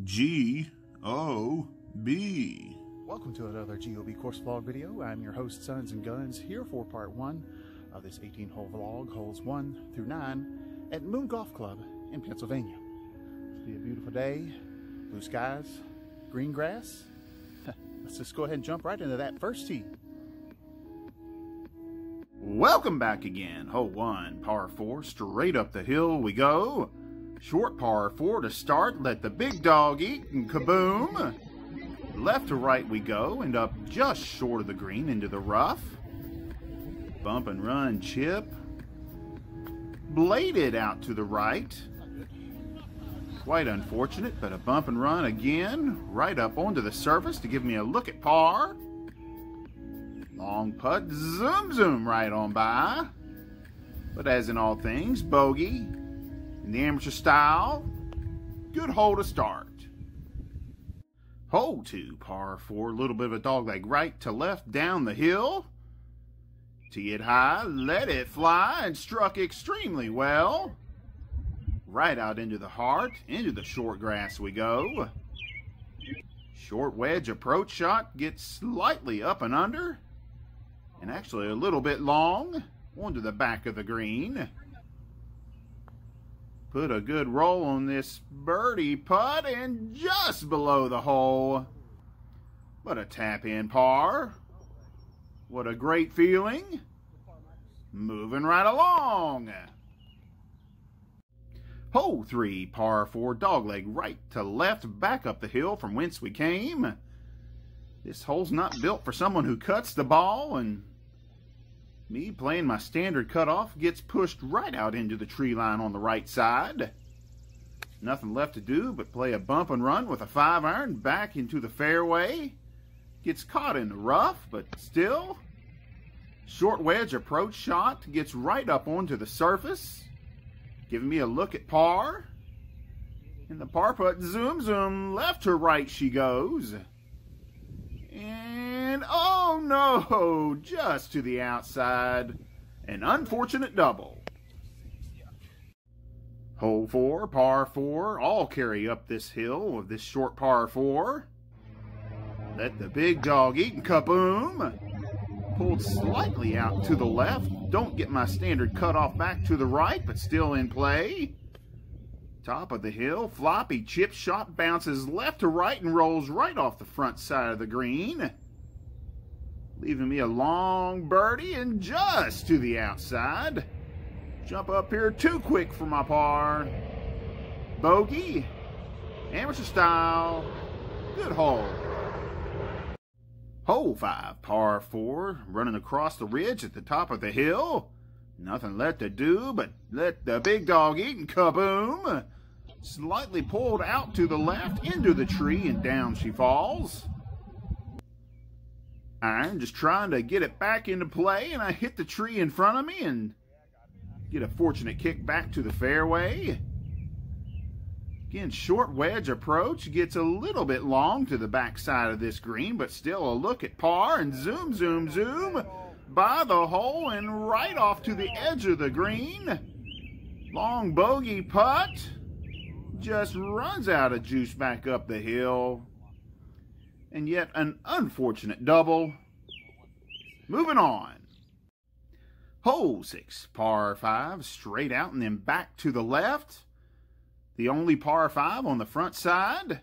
G-O-B. Welcome to another GOB course vlog video. I'm your host, Sons and Guns, here for part 1 of this 18-hole vlog, holes 1 through 9 at Moon Golf Club in Pennsylvania. It's be a beautiful day, blue skies, green grass. Let's just go ahead and jump right into that first tee. Welcome back again. Hole 1, par 4, straight up the hill we go. Short par 4 to start, let the big dog eat, and kaboom! Left to right we go, and up just short of the green into the rough. Bump and run chip. Bladed out to the right. Quite unfortunate, but a bump and run again, right up onto the surface to give me a look at par. Long putt, zoom zoom right on by. But as in all things, bogey. In the amateur style, good hole to start. Hole 2, par 4, a little bit of a dogleg right to left down the hill. Tee it high, let it fly, and struck extremely well. Right out into the heart, into the short grass we go. Short wedge approach shot gets slightly up and under, and actually a little bit long, onto the back of the green. Put a good roll on this birdie putt and just below the hole. But a tap in par. What a great feeling. Moving right along. Hole 3, par 4, dogleg right to left, back up the hill from whence we came. This hole's not built for someone who cuts the ball, and me playing my standard cutoff gets pushed right out into the tree line on the right side. Nothing left to do but play a bump and run with a 5-iron back into the fairway. Gets caught in the rough, but still. Short wedge approach shot gets right up onto the surface, giving me a look at par. And the par putt, zoom zoom, left to right she goes. And oh no, just to the outside. An unfortunate double. Hole 4, par 4, all carry up this hill of this short par 4. Let the big dog eat, and kaboom! Pulled slightly out to the left. Don't get my standard cutoff back to the right, but still in play. Top of the hill, floppy chip shot bounces left to right and rolls right off the front side of the green. Leaving me a long birdie and just to the outside. Jump up here too quick for my par. Bogey. Amateur style. Good hole. Hole 5, par 4, running across the ridge at the top of the hill. Nothing left to do but let the big dog eat, and kaboom! Slightly pulled out to the left into the tree, and down she falls. Iron just trying to get it back into play, and I hit the tree in front of me and get a fortunate kick back to the fairway. Again, short wedge approach gets a little bit long to the back side of this green, but still a look at par, and zoom, zoom, zoom by the hole and right off to the edge of the green. Long bogey putt. Just runs out of juice back up the hill. And yet an unfortunate double. Moving on. Hole 6, par 5, straight out and then back to the left. The only par 5 on the front side.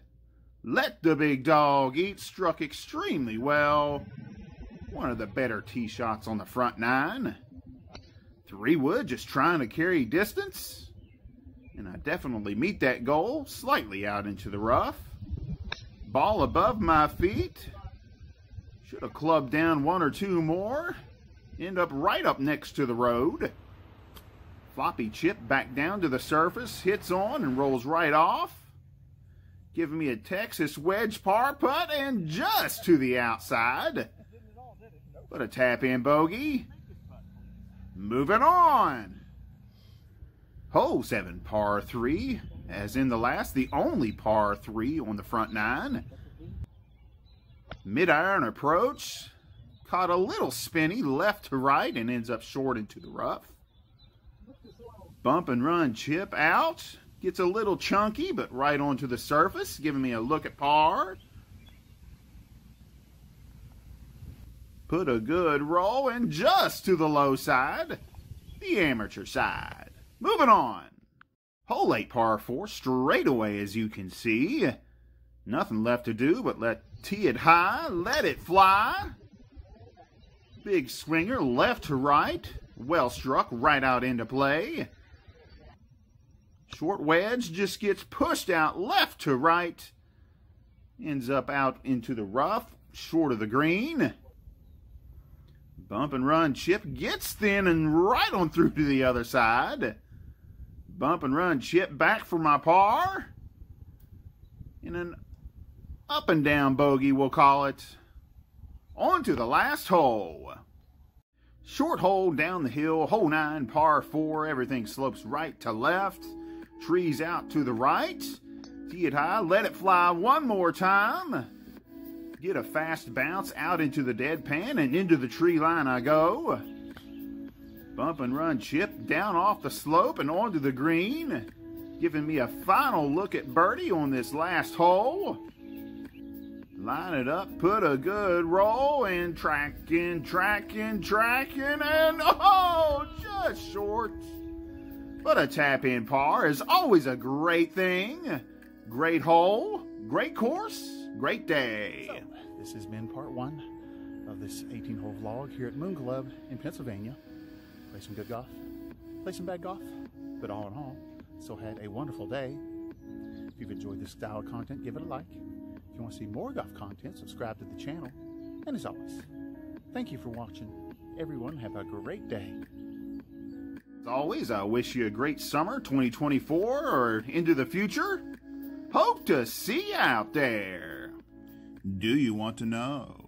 Let the big dog eat, struck extremely well. One of the better tee shots on the front 9. 3-wood just trying to carry distance. And I definitely meet that goal, slightly out into the rough. Ball above my feet. Should have clubbed down 1 or 2 more. End up right up next to the road. Floppy chip back down to the surface, hits on and rolls right off. Giving me a Texas wedge par putt and just to the outside. But a tap-in bogey. Moving on. Hole 7, par 3. As in the last, the only par 3 on the front 9. Mid-iron approach. Caught a little spinny left to right and ends up short into the rough. Bump and run chip out. Gets a little chunky, but right onto the surface, giving me a look at par. Put a good roll and just to the low side, the amateur side. Moving on. Hole 8 par 4 straight away, as you can see. Nothing left to do but tee it high, let it fly. Big swinger left to right, well struck right out into play. Short wedge just gets pushed out left to right. Ends up out into the rough, short of the green. Bump and run chip gets thin and right on through to the other side. Bump and run chip back for my par. And an up and down bogey, we'll call it. On to the last hole. Short hole down the hill, hole 9, par 4. Everything slopes right to left. Trees out to the right. Tee it high, let it fly one more time. Get a fast bounce out into the deadpan and into the tree line I go. Bump and run chip down off the slope and onto the green. Giving me a final look at birdie on this last hole. Line it up, put a good roll, and tracking, and oh, just short. But a tap-in par is always a great thing. Great hole, great course, great day. So, this has been part 1 of this 18-hole vlog here at Moon Club in Pennsylvania. Play some good golf, play some bad golf, but all in all, still had a wonderful day. If you've enjoyed this style of content, give it a like. If you want to see more golf content, subscribe to the channel. And as always, thank you for watching. Everyone have a great day. As always, I wish you a great summer 2024 or into the future. Hope to see you out there. Do you want to know